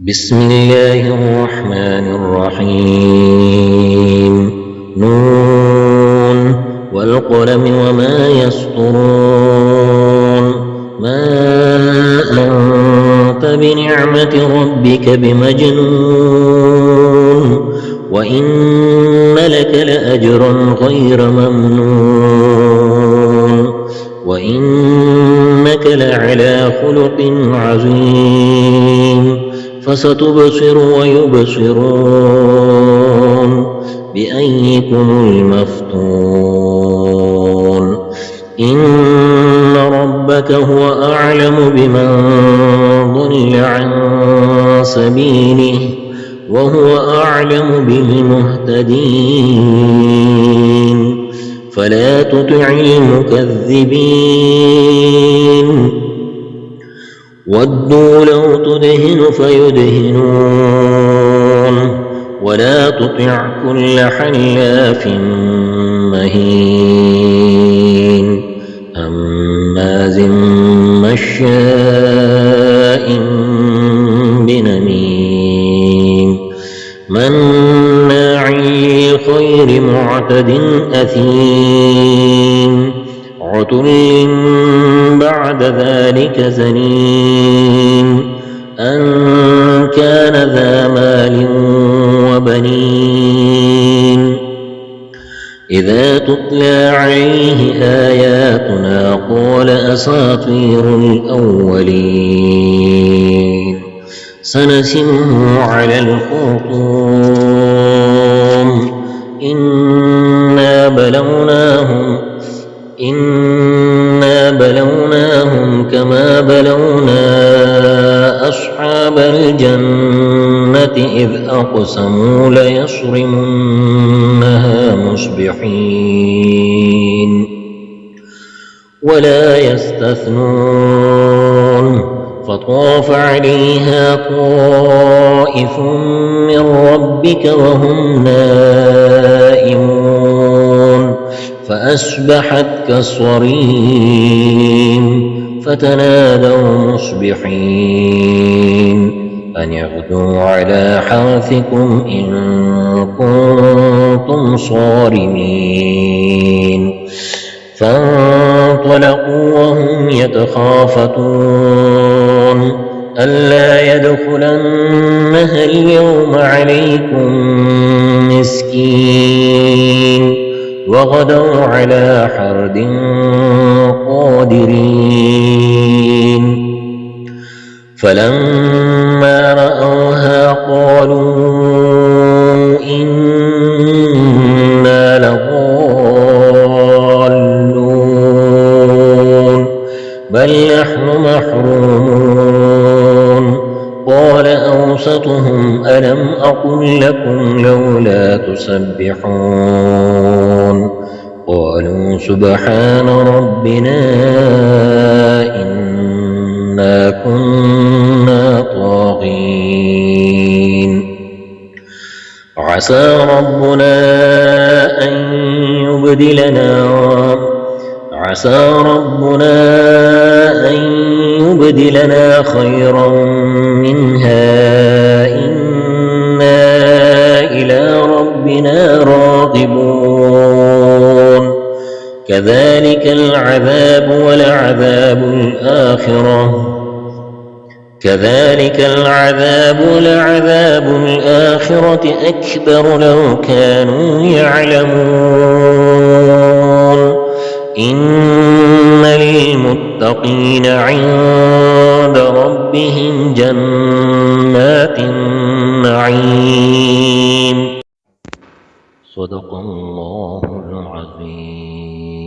بسم الله الرحمن الرحيم نون والقلم وما يسطرون ما أنت بنعمة ربك بمجنون وإن لك لأجرا غير ممنون وإنك لعلى خلق عظيم فستبصر ويبصرون بأيكم المفتون إن ربك هو أعلم بمن ضل عن سبيله وهو أعلم بالمهتدين فلا تطع المكذبين ودوا لو تدهن فيدهنون ولا تطع كل حلاف مهين هماز مشاء بنميم مناع للخير معتد أثيم عتل بعد ذلك زنيم أن كان ذا مال وبنين إذا تتلى عليه آياتنا قال أساطير الأولين سنسمه على الخرطوم إنا بلوناهم كما بلونا أصحاب الجنة إذ أقسموا ليصرمنها مصبحين ولا يستثنون فطاف عليها طائف من ربك وهم نائمون فأصبحت كالصريم فتنادوا مصبحين أن يغدوا على حرثكم إن كنتم صارمين فانطلقوا وهم يتخافتون ألا يدخلنها اليوم عليكم مسكين وغدوا على حرد قادرين فلما رأوها قالوا إنا لضالون بل نحن محرومون قال أوسطهم ألم أقل لكم لولا تسبحون قالوا سبحان ربنا إنا كنا طاغين عسى ربنا أن يبدلنا خيرا منها إنا إلى ربنا راغبون كذلك العذاب ولعذاب الآخرة أكبر لو كانوا يعلمون إن للمتقين عند ربهم جنات النعيم صدق الله العظيم.